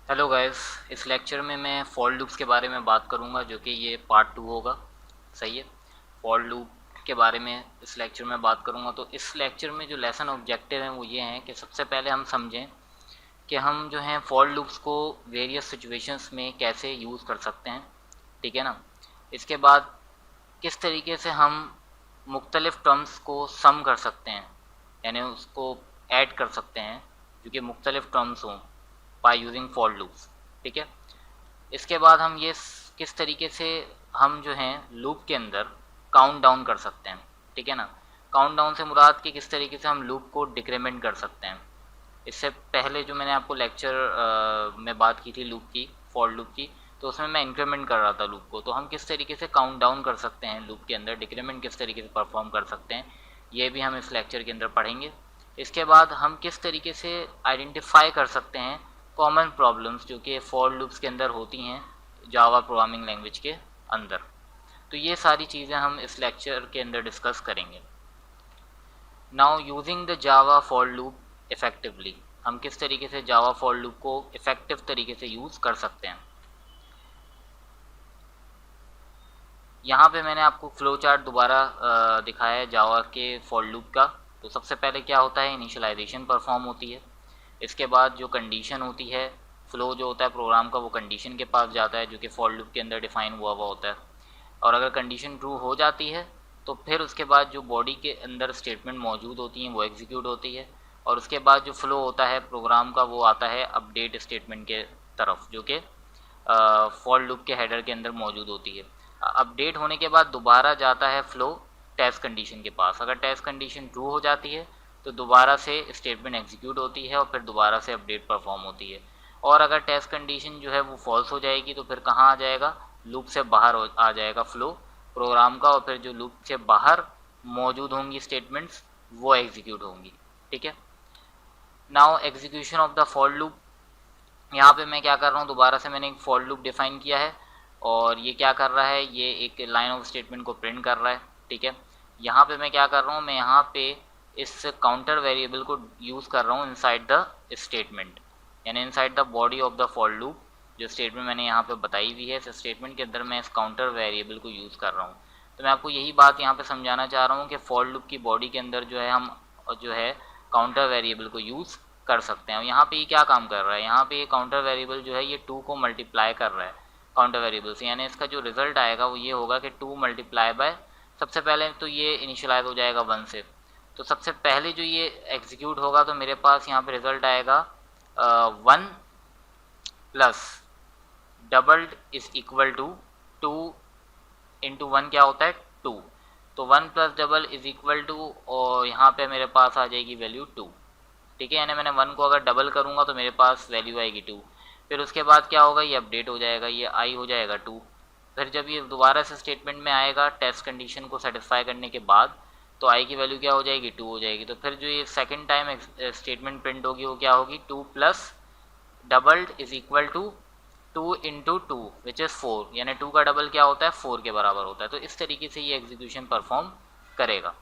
Hello guys. इस lecture में मैं फॉर लूप्स के बारे में बात करूंगा, जो कि ये पार्ट 2 होगा। सही है। फॉर लूप के बारे में इस लेक्चर में बात करूंगा। तो इस लेक्चर में जो लेसन ऑब्जेक्टिव हैं वो ये हैं कि सबसे पहले हम समझें कि हम जो हैं फॉर लूप्स को वेरियस सिचुएशंस में कैसे यूज़ कर सकते हैं। ठीक है ना। इसके बाद किस तरीके से हम मुख्तलिफ टर्म्स को सम कर सकते हैं, यानी उसको ऐड कर सकते हैं जो कि मुख्तलिफ टर्म्स हों बाय यूजिंग फॉर लूप्स। ठीक है। इसके बाद हम ये किस तरीके से हम जो हैं लूप के अंदर काउंट डाउन कर सकते हैं। ठीक है ना। काउंट डाउन से मुराद कि किस तरीके से हम लूप को डिक्रीमेंट कर सकते हैं। इससे पहले जो मैंने आपको लेक्चर में बात की थी लूप की, फॉर लूप की, तो उसमें मैं इंक्रीमेंट कर रहा था लूप को। तो हम किस तरीके से काउंट डाउन कर सकते हैं लूप के अंदर, डिक्रीमेंट किस तरीके से परफॉर्म कर सकते हैं, ये भी हम इस लेक्चर के अंदर पढ़ेंगे। इसके बाद हम किस तरीके से आइडेंटिफाई कर सकते हैं कॉमन प्रॉब्लम्स जो कि फॉर लूप्स के अंदर होती हैं जावा प्रोग्रामिंग लैंग्वेज के अंदर। तो ये सारी चीज़ें हम इस लेक्चर के अंदर डिस्कस करेंगे। Now using the Java for loop effectively, हम किस तरीके से जावा फॉर लूप को इफेक्टिव तरीके से यूज़ कर सकते हैं। यहाँ पे मैंने आपको फ्लो चार्ट दोबारा दिखाया है जावा के फॉर लूप का। तो सबसे पहले क्या होता है, इनिशियलाइजेशन परफॉर्म होती है। इसके बाद जो कंडीशन होती है, फ्लो जो होता है प्रोग्राम का वो कंडीशन के पास जाता है जो कि फॉर लूप के अंदर डिफाइन हुआ होता है। और अगर कंडीशन ट्रू हो जाती है तो फिर उसके बाद जो बॉडी के अंदर स्टेटमेंट मौजूद होती हैं वो एग्जीक्यूट होती है। और उसके बाद जो फ्लो होता है प्रोग्राम का वो आता है अपडेट स्टेटमेंट के तरफ, जो कि फॉर लूप के हेडर के अंदर मौजूद होती है। अपडेट होने के बाद दोबारा जाता है फ्लो टेस्ट कंडीशन के पास। अगर टेस्ट कंडीशन ट्रू हो जाती है तो दोबारा से स्टेटमेंट एग्जीक्यूट होती है और फिर दोबारा से अपडेट परफॉर्म होती है। और अगर टेस्ट कंडीशन जो है वो फॉल्स हो जाएगी तो फिर कहाँ आ जाएगा, लूप से बाहर आ जाएगा फ्लो प्रोग्राम का, और फिर जो लूप से बाहर मौजूद होंगी स्टेटमेंट्स वो एग्जीक्यूट होंगी। ठीक है। Now execution of the for loop, यहाँ पे मैं क्या कर रहा हूँ, दोबारा से मैंने एक फॉर लूप डिफाइन किया है और ये क्या कर रहा है, ये एक लाइन ऑफ स्टेटमेंट को प्रिंट कर रहा है। ठीक है। यहाँ पे मैं क्या कर रहा हूँ, मैं यहाँ पे इस काउंटर वेरिएबल को यूज़ कर रहा हूँ इनसाइड द स्टेटमेंट, यानी inside the body of the for loop. जो स्टेटमेंट मैंने यहाँ पे बताई हुई है, इस स्टेटमेंट के अंदर मैं इस काउंटर वेरिएबल को यूज़ कर रहा हूँ। तो मैं आपको यही बात यहाँ पे समझाना चाह रहा हूँ कि फॉर लूप की बॉडी के अंदर जो है हम जो है काउंटर वेरिएबल को यूज़ कर सकते हैं। और यहाँ पे ये क्या काम कर रहा है, यहाँ पे ये काउंटर वेरिएबल जो है ये 2 को मल्टीप्लाई कर रहा है काउंटर वेरिएबल से, यानी इसका जो रिजल्ट आएगा वो ये होगा कि 2 मल्टीप्लाई बाय, सबसे पहले तो ये इनिशियलाइज हो जाएगा 1 से। तो सबसे पहले जो ये एग्जीक्यूट होगा तो मेरे पास यहाँ पे रिजल्ट आएगा 1 plus doubled is equal to 2 into 1 क्या होता है 2। तो 1 plus double is equal to, और यहाँ पे मेरे पास आ जाएगी वैल्यू 2। ठीक है। यानी मैंने 1 को अगर डबल करूँगा तो मेरे पास वैल्यू आएगी 2। फिर उसके बाद क्या होगा, ये अपडेट हो जाएगा, ये आई हो जाएगा 2। फिर जब ये दोबारा से स्टेटमेंट में आएगा टेस्ट कंडीशन को सेटिस्फाई करने के बाद, तो आई की वैल्यू क्या हो जाएगी 2 हो जाएगी। तो फिर जो ये सेकंड टाइम स्टेटमेंट प्रिंट होगी वो क्या होगी, 2 plus doubled is equal to 2 into 2 which is 4, यानी 2 का डबल क्या होता है 4 के बराबर होता है। तो इस तरीके से ये एग्जीक्यूशन परफॉर्म करेगा।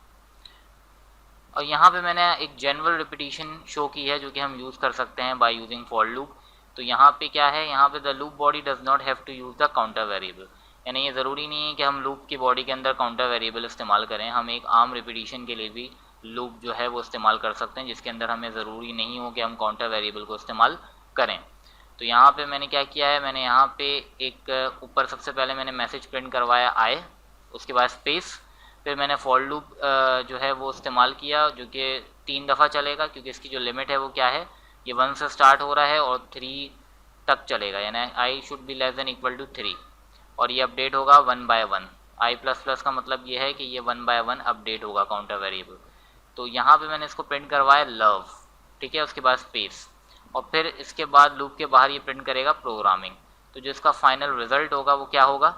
और यहाँ पे मैंने एक जनरल रिपीटिशन शो की है जो कि हम यूज़ कर सकते हैं बाय यूजिंग फॉर लूप। तो यहाँ पे क्या है, यहाँ पे the loop body does not have to use the counter variable, यानी ये ज़रूरी नहीं है कि हम लूप की बॉडी के अंदर काउंटर वेरिएबल इस्तेमाल करें। हम एक आम रिपीटिशन के लिए भी लूप जो है वो इस्तेमाल कर सकते हैं जिसके अंदर हमें ज़रूरी नहीं हो कि हम काउंटर वेरिएबल को इस्तेमाल करें। तो यहाँ पे मैंने क्या किया है, मैंने यहाँ पे एक ऊपर सबसे पहले मैंने मैसेज प्रिंट करवाया आए, उसके बाद स्पेस, फिर मैंने फॉर लूप जो है वो इस्तेमाल किया जो कि 3 दफ़ा चलेगा क्योंकि इसकी जो लिमिट है वो क्या है, ये 1 से स्टार्ट हो रहा है और 3 तक चलेगा, यानी I should be less than equal to 3। और ये अपडेट होगा 1 बाय 1। आई प्लस प्लस का मतलब ये है कि ये 1 बाय 1 अपडेट होगा काउंटर वेरिएबल। तो यहाँ पे मैंने इसको प्रिंट करवाया लव। ठीक है। उसके बाद स्पेस, और फिर इसके बाद लूप के बाहर ये प्रिंट करेगा प्रोग्रामिंग। तो जो इसका फाइनल रिजल्ट होगा वो क्या होगा,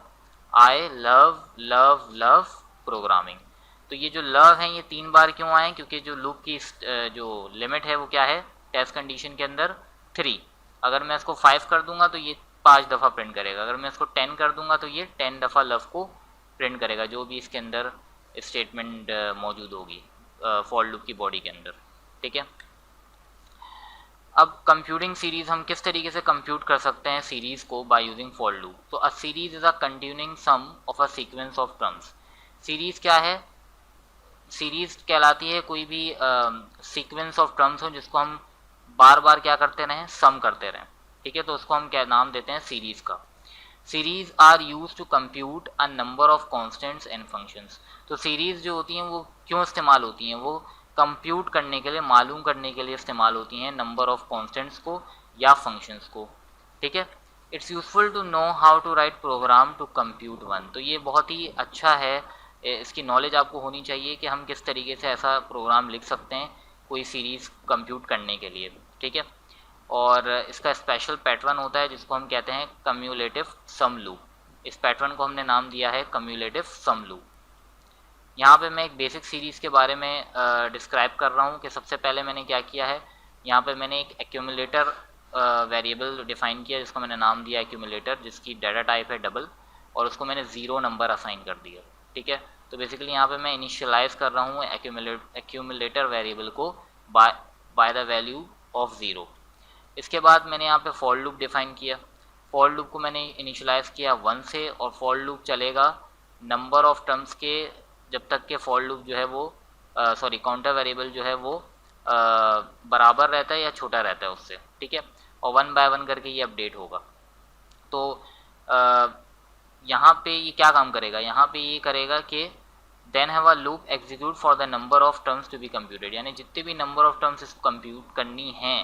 I love love love programming. तो ये जो लव है ये 3 बार क्यों आए, क्योंकि जो लूप की जो लिमिट है वो क्या है टेस्ट कंडीशन के अंदर 3। अगर मैं इसको 5 कर दूंगा तो ये 5 दफ़ा प्रिंट करेगा, अगर मैं इसको 10 कर दूंगा तो ये 10 दफ़ा लव को प्रिंट करेगा, जो भी इसके अंदर स्टेटमेंट मौजूद होगी फॉर लूप की बॉडी के अंदर। ठीक है। अब कंप्यूटिंग सीरीज हम किस तरीके से कंप्यूट कर सकते हैं सीरीज को बाय यूजिंग फॉर लूप। तो a series is a continuing sum of a sequence of terms. Series क्या है? सीरीज कहलाती है कोई भी सीक्वेंस ऑफ टर्म्स हो जिसको हम बार बार क्या करते रहें, सम करते रहें, ठीक है। तो उसको हम क्या नाम देते हैं, सीरीज का। Series are use to compute a number of constants and functions. तो सीरीज जो होती हैं वो क्यों इस्तेमाल होती हैं? वो कंप्यूट करने के लिए, मालूम करने के लिए इस्तेमाल होती हैं नंबर ऑफ कॉन्स्टेंट्स को या फंक्शंस को, ठीक है। It's useful to know how to write program to compute one. तो ये बहुत ही अच्छा है, इसकी नॉलेज आपको होनी चाहिए कि हम किस तरीके से ऐसा प्रोग्राम लिख सकते हैं कोई सीरीज कंप्यूट करने के लिए, ठीक है। और इसका स्पेशल पैटर्न होता है जिसको हम कहते हैं कम्यूलेटिव सम लूप। इस पैटर्न को हमने नाम दिया है कम्यूलेटिव सम लूप। यहाँ पे मैं एक बेसिक सीरीज़ के बारे में डिस्क्राइब कर रहा हूँ कि सबसे पहले मैंने क्या किया है। यहाँ पे मैंने एक एक्यूमुलेटर वेरिएबल डिफाइन किया जिसको मैंने नाम दिया एक्यूमुलेटर, जिसकी डाटा टाइप है डबल, और उसको मैंने 0 नंबर असाइन कर दिया, ठीक है। तो बेसिकली यहाँ पे मैं इनिशियलाइज कर रहा हूँ एक्यूमुलेटर वेरिएबल को बाय द वैल्यू ऑफ 0। इसके बाद मैंने यहाँ पे फॉर लूप डिफाइन किया। फॉर लूप को मैंने इनिशियलाइज किया 1 से, और फॉर लूप चलेगा नंबर ऑफ टर्म्स के जब तक के फॉर लूप जो है वो काउंटर वेरिएबल जो है वो बराबर रहता है या छोटा रहता है उससे, ठीक है। और 1 बाय 1 करके ये अपडेट होगा। तो यहाँ पे ये क्या काम करेगा, यहाँ पे ये करेगा कि then have a loop execute for the number of terms to be computed, यानी जितने भी नंबर ऑफ टर्म्स इसको कंप्यूट करनी है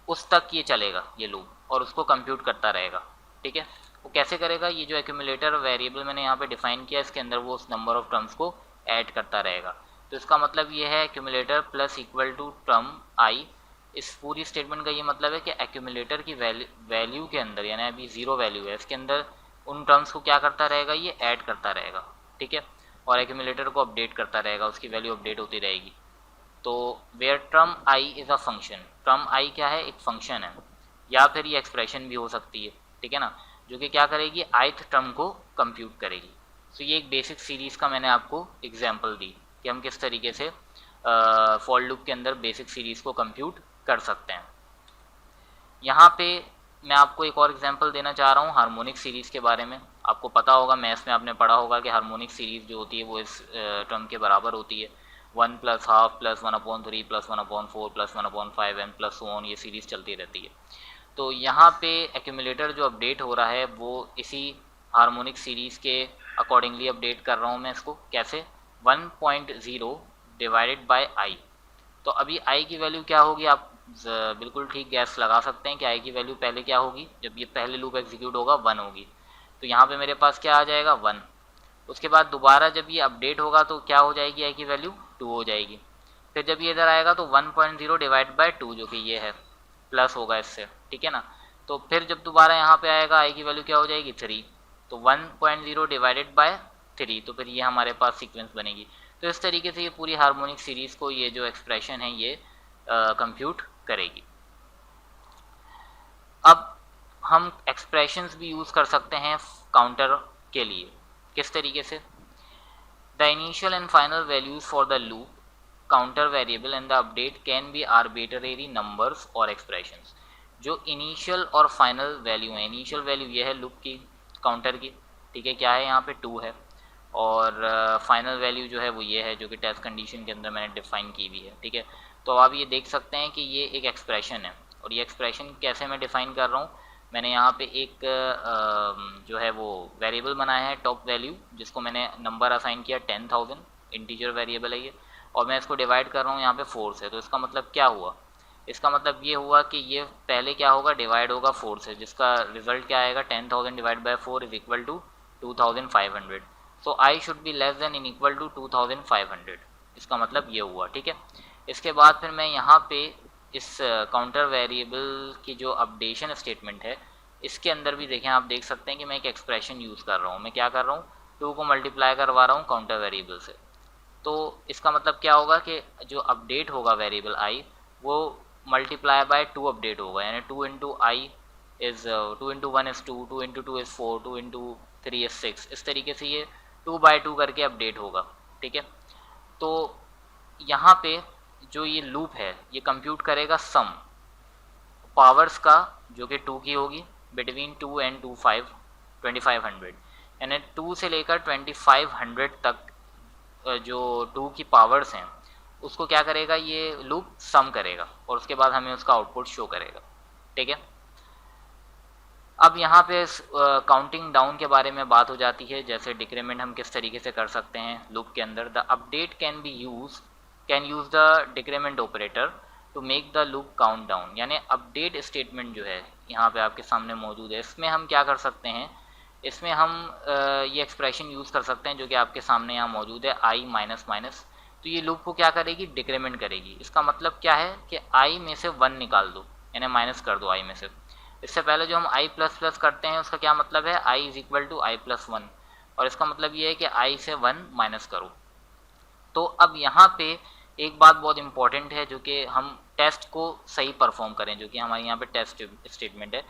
उस तक ये चलेगा ये लूप, और उसको कंप्यूट करता रहेगा, ठीक है। वो कैसे करेगा? ये जो एक्यूमुलेटर वेरिएबल मैंने यहाँ पे डिफाइन किया इसके अंदर वो उस नंबर ऑफ टर्म्स को ऐड करता रहेगा। तो इसका मतलब ये है accumulator plus equal to term i. इस पूरी स्टेटमेंट का ये मतलब है कि एक्यूमुलेटर की वैल्यू के अंदर, यानी अभी 0 वैल्यू है, इसके अंदर उन टर्म्स को क्या करता रहेगा, ये ऐड करता रहेगा, ठीक है। और एक्यूमुलेटर को अपडेट करता रहेगा, उसकी वैल्यू अपडेट होती रहेगी। तो where term i is a function, term i क्या है, एक फंक्शन है, या फिर ये एक्सप्रेशन भी हो सकती है, ठीक है ना, जो कि क्या करेगी, ith टर्म को कंप्यूट करेगी। तो ये एक बेसिक सीरीज़ का मैंने आपको एग्जांपल दी कि हम किस तरीके से फॉर लूप के अंदर बेसिक सीरीज़ को कंप्यूट कर सकते हैं। यहाँ पे मैं आपको एक और एग्जांपल देना चाह रहा हूँ हार्मोनिक सीरीज़ के बारे में। आपको पता होगा, मैथ्स में आपने पढ़ा होगा कि हार्मोनिक सीरीज़ जो होती है वो इस टर्म के बराबर होती है, 1 + ½ + 1/3 + 1/4 + 1/5 एंड प्लस सो ऑन, ये सीरीज़ चलती रहती है। तो यहाँ पे एक्यूमुलेटर जो अपडेट हो रहा है वो इसी हार्मोनिक सीरीज़ के अकॉर्डिंगली अपडेट कर रहा हूँ मैं इसको। कैसे? 1.0 डिवाइडेड बाय आई। तो अभी आई की वैल्यू क्या होगी, आप बिल्कुल ठीक गैस लगा सकते हैं कि आई की वैल्यू पहले क्या होगी, जब ये पहले लूप एग्जीक्यूट होगा 1 होगी। तो यहाँ पे मेरे पास क्या आ जाएगा, 1। उसके बाद दोबारा जब ये अपडेट होगा तो क्या हो जाएगी, आई की वैल्यू 2 हो जाएगी। फिर जब ये इधर आएगा तो 1.0 डिवाइड बाय 2 जो कि ये है, प्लस होगा इससे, ठीक है ना। तो फिर जब दोबारा यहाँ पे आएगा आई की वैल्यू क्या हो जाएगी, 3। तो 1.0 डिवाइडेड बाय 3, तो फिर ये हमारे पास सीक्वेंस बनेगी। तो इस तरीके से ये पूरी हार्मोनिक सीरीज़ को ये जो एक्सप्रेशन है ये कंप्यूट करेगी। अब हम एक्सप्रेशंस भी यूज़ कर सकते हैं काउंटर के लिए। किस तरीके से? The initial and final values for the loop counter variable and the update can be arbitrary numbers और एक्सप्रेशंस। जो इनिशियल और फाइनल वैल्यू है, इनिशियल वैल्यू ये है लूप की, काउंटर की, ठीक है, क्या है यहाँ पे 2 है, और फाइनल वैल्यू जो है वो ये है जो कि टेस्ट कंडीशन के अंदर मैंने डिफाइन की हुई है, ठीक है। तो आप ये देख सकते हैं कि ये एक एक्सप्रेशन है, और ये एक्सप्रेशन कैसे मैं डिफाइन कर रहा हूँ, मैंने यहाँ पे एक जो है वो वेरिएबल बनाया है टॉप वैल्यू, जिसको मैंने नंबर असाइन किया 10,000, इंटीजर वेरिएबल है ये, और मैं इसको डिवाइड कर रहा हूँ यहाँ पे 4 से। तो इसका मतलब क्या हुआ, इसका मतलब ये हुआ कि ये पहले क्या होगा, डिवाइड होगा 4 से, जिसका रिजल्ट क्या आएगा, 10,000 divide by 4 is equal to 2,500। So I should be less than in equal to 2,500, इसका मतलब ये हुआ, ठीक है। इसके बाद फिर मैं यहाँ पे इस काउंटर वेरिएबल की जो अपडेशन स्टेटमेंट है इसके अंदर भी देखें, आप देख सकते हैं कि मैं एक एक्सप्रेशन यूज़ कर रहा हूँ। मैं क्या कर रहा हूँ, 2 को मल्टीप्लाई करवा रहा हूँ काउंटर वेरिएबल से। तो इसका मतलब क्या होगा कि जो अपडेट होगा वेरिएबल आई वो मल्टीप्लाई बाय 2 अपडेट होगा, यानी 2 into I is 2 into 1 is 2, 2 into 2 is 4, 2 into 3 is 6। इस तरीके से ये 2/2 करके अपडेट होगा, ठीक है। तो यहाँ पे जो ये लूप है ये कंप्यूट करेगा सम, पावर्स का जो कि 2 की होगी बिटवीन 2 एंड 2500, यानी 2 से लेकर 2500 तक जो 2 की पावर्स हैं उसको क्या करेगा, ये लूप सम करेगा और उसके बाद हमें उसका आउटपुट शो करेगा। ठीक है, अब यहाँ पे काउंटिंग डाउन के बारे में बात हो जाती है, जैसे डिक्रीमेंट हम किस तरीके से कर सकते हैं लूप के अंदर। The update can use the decrement operator to make the loop count down, यानी अपडेट स्टेटमेंट जो है यहाँ पे आपके सामने मौजूद है, इसमें हम क्या कर सकते हैं, इसमें हम ये एक्सप्रेशन यूज़ कर सकते हैं जो कि आपके सामने यहाँ मौजूद है, आई माइनस माइनस। तो ये लूप को क्या करेगी, डिक्रीमेंट करेगी। इसका मतलब क्या है कि आई में से 1 निकाल दो, यानी माइनस कर दो आई में से। इससे पहले जो हम आई प्लस प्लस करते हैं उसका क्या मतलब है, i is equal to i plus 1, और इसका मतलब ये है कि आई से 1 माइनस करो। तो अब यहाँ पे एक बात बहुत इंपॉर्टेंट है, जो कि हम टेस्ट को सही परफॉर्म करें, जो कि हमारे यहाँ पे टेस्ट स्टेटमेंट है,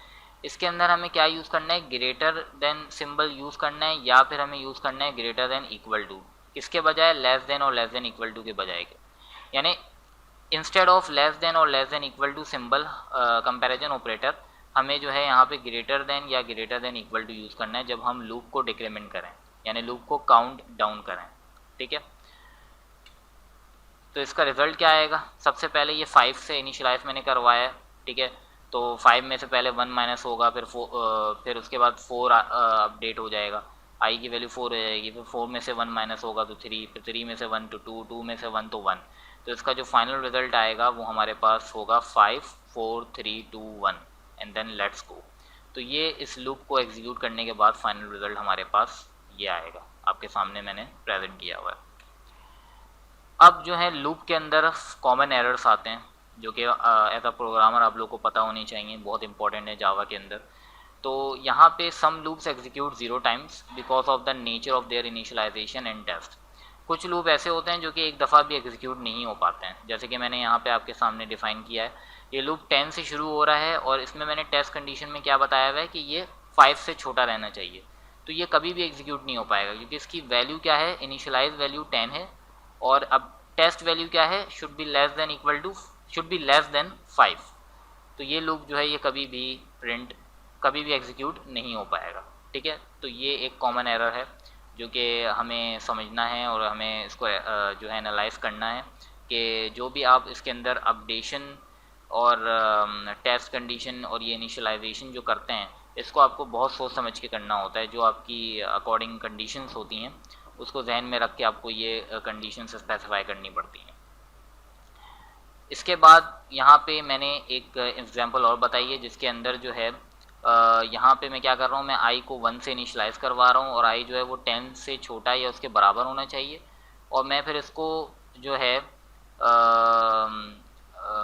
इसके अंदर हमें क्या यूज़ करना है, ग्रेटर देन सिंबल यूज़ करना है, या फिर हमें यूज़ करना है ग्रेटर देन इक्वल टू, किसके बजाय, लेस देन और लेस देन इक्वल टू के बजाय के, यानी इंस्टेड ऑफ लेस देन और less than equal to symbol comparison operator, हमें जो है यहाँ पे ग्रेटर देन या greater than equal to use करना है जब हम लूप को डिक्रीमेंट करें, यानी लूप को काउंट डाउन करें। ठीक है, तो इसका रिजल्ट क्या आएगा, सबसे पहले ये 5 से इनिशियलाइज मैंने करवाया है। ठीक है, तो 5 में से पहले 1 माइनस होगा, फिर उसके बाद 4 अपडेट हो जाएगा, आई की वैल्यू 4 हो जाएगी, फिर 4 में से 1 माइनस होगा तो 3, फिर 3 में से 1 तो 2, 2 में से 1 तो 1। तो इसका जो फाइनल रिजल्ट आएगा वो हमारे पास होगा 5 4 3 2 1 एंड देन लेट्स गो। तो ये इस लूप को एग्जीक्यूट करने के बाद फाइनल रिजल्ट हमारे पास ये आएगा, आपके सामने मैंने प्रेजेंट किया हुआ है। अब जो है लूप के अंदर कॉमन एरर्स आते हैं जो कि एज अ प्रोग्रामर आप लोग को पता होनी चाहिए, बहुत इंपॉर्टेंट है जावा के अंदर। तो यहाँ पे some loops execute 0 times because of the nature of their initialization and test. कुछ लूप ऐसे होते हैं जो कि एक दफ़ा भी एग्जीक्यूट नहीं हो पाते हैं, जैसे कि मैंने यहाँ पे आपके सामने डिफाइन किया है। ये लूप 10 से शुरू हो रहा है और इसमें मैंने टेस्ट कंडीशन में क्या बताया हुआ है कि ये 5 से छोटा रहना चाहिए, तो ये कभी भी एग्जीक्यूट नहीं हो पाएगा क्योंकि इसकी वैल्यू क्या है, इनिशियलाइज वैल्यू 10 है और अब टेस्ट वैल्यू क्या है, शुड बी लेस देन 5। तो ये लूप जो है ये कभी भी एग्जीक्यूट नहीं हो पाएगा। ठीक है, तो ये एक कॉमन एरर है जो कि हमें समझना है और हमें इसको जो है एनालाइज करना है कि जो भी आप इसके अंदर अपडेशन और टेस्ट कंडीशन और ये इनिशियलाइजेशन जो करते हैं, इसको आपको बहुत सोच समझ के करना होता है। जो आपकी अकॉर्डिंग कंडीशंस होती हैं उसको जहन में रख के आपको ये कंडीशन स्पेसिफाई करनी पड़ती हैं। इसके बाद यहाँ पे मैंने एक एग्जांपल और बताई है जिसके अंदर जो है यहाँ पे मैं क्या कर रहा हूँ, मैं आई को 1 से इनिशलाइज करवा रहा हूँ और आई जो है वो 10 से छोटा या उसके बराबर होना चाहिए, और मैं फिर इसको जो है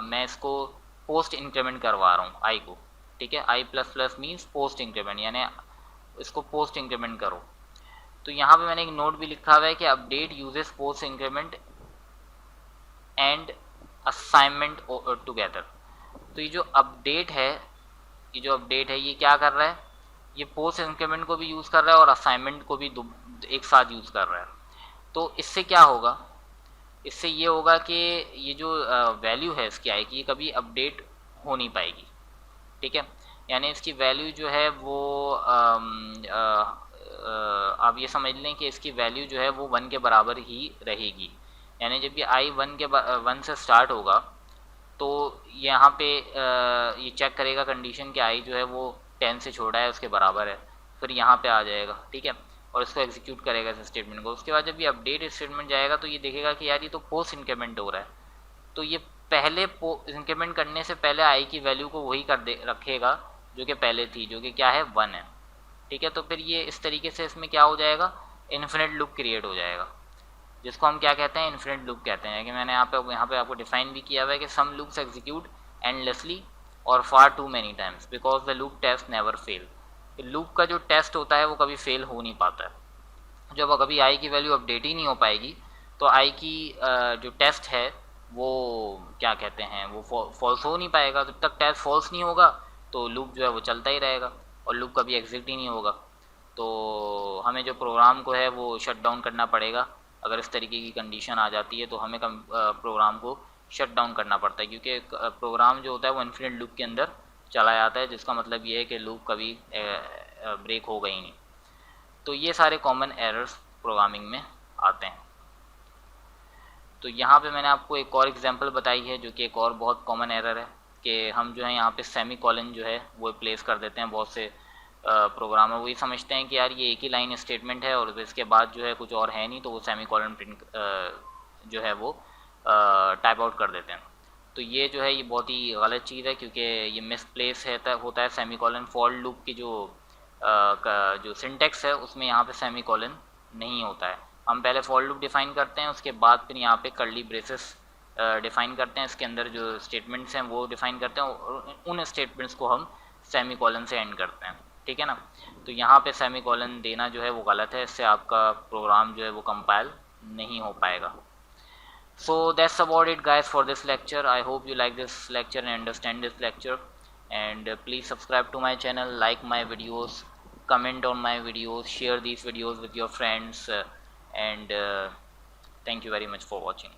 मैं इसको पोस्ट इंक्रीमेंट करवा रहा हूँ आई को। ठीक है, i plus plus means post increment, यानी इसको पोस्ट इंक्रीमेंट करो। तो यहाँ पे मैंने एक नोट भी लिखा हुआ है कि update uses post increment and assignment together. तो ये जो अपडेट है ये क्या कर रहा है, ये पोस्ट इंक्रीमेंट को भी यूज़ कर रहा है और असाइनमेंट को भी एक साथ यूज़ कर रहा है। तो इससे क्या होगा, इससे ये होगा कि ये जो वैल्यू है इसकी आई की, ये कभी अपडेट हो नहीं पाएगी। ठीक है, यानी इसकी वैल्यू जो है वो आप ये समझ लें कि इसकी वैल्यू जो है वो 1 के बराबर ही रहेगी। यानी जब ये आई 1 से स्टार्ट होगा तो यहाँ पे ये चेक करेगा कंडीशन कि आई जो है वो 10 से छोटा है, उसके बराबर है, फिर यहाँ पे आ जाएगा। ठीक है, और इसको एग्जीक्यूट करेगा इस स्टेटमेंट को। उसके बाद जब ये अपडेट स्टेटमेंट जाएगा तो ये देखेगा कि यार ये तो पोस्ट इंक्रीमेंट हो रहा है, तो ये पहले इंक्रीमेंट करने से पहले आई की वैल्यू को वही रखेगा जो कि पहले थी, जो कि क्या है 1 है। ठीक है, तो फिर ये इस तरीके से इसमें क्या हो जाएगा, इन्फिनिट लूप क्रिएट हो जाएगा, जिसको हम क्या कहते हैं, इन्फिनिट लूप कहते हैं। कि मैंने यहाँ पे आपको डिफाइन भी किया हुआ है कि सम लूप्स एग्जीक्यूट एंडलेसली और far too many times because the loop test never fail. Loop का जो टेस्ट होता है वो कभी फेल हो नहीं पाता है। जब कभी आई की वैल्यू अपडेट ही नहीं हो पाएगी तो आई की जो टेस्ट है वो क्या कहते हैं, वो फॉल्स हो नहीं पाएगा। जब तक टेस्ट फॉल्स नहीं होगा तो लूप जो है वो चलता ही रहेगा और लूप कभी एग्जिट ही नहीं होगा। तो हमें जो प्रोग्राम को है वो शट डाउन करना पड़ेगा। अगर इस तरीके की कंडीशन आ जाती है तो हमें प्रोग्राम को शट डाउन करना पड़ता है, क्योंकि प्रोग्राम जो होता है वो इन्फिनिट लूप के अंदर चला जाता है, जिसका मतलब ये है कि लूप कभी ब्रेक होगा ही नहीं। तो ये सारे कॉमन एरर्स प्रोग्रामिंग में आते हैं। तो यहाँ पे मैंने आपको एक और एग्जांपल बताई है जो कि एक और बहुत कॉमन एरर है कि हम जो है यहाँ पे सेमी कॉलन जो है वो प्लेस कर देते हैं। बहुत से प्रोग्रामर वही समझते हैं कि यार ये एक ही लाइन स्टेटमेंट है और इसके बाद जो है कुछ और है नहीं, तो वो सेमी कॉलन प्रिंट जो है वो टाइप आउट कर देते हैं। तो ये जो है ये बहुत ही गलत चीज़ है, क्योंकि ये मिस प्लेस होता है सेमी कॉलन। फॉर लूप की जो सिंटेक्स है उसमें यहाँ पे सेमी कॉलन नहीं होता है। हम पहले फॉर लूप डिफाइन करते हैं, उसके बाद फिर यहाँ पे कर्ली ब्रेसेस डिफाइन करते हैं, इसके अंदर जो स्टेटमेंट्स हैं वो डिफाइन करते हैं और उन स्टेटमेंट्स को हम सेमी कॉलन से एंड करते हैं, ठीक है ना। तो यहाँ पे सेमी कॉलन देना जो है वो गलत है, इससे आपका प्रोग्राम जो है वो कंपाइल नहीं हो पाएगा। So that's about it guys for this lecture. I hope you like this lecture and understand this lecture, and please subscribe to my channel, like my videos, comment on my videos, share these videos with your friends, and thank you very much for watching.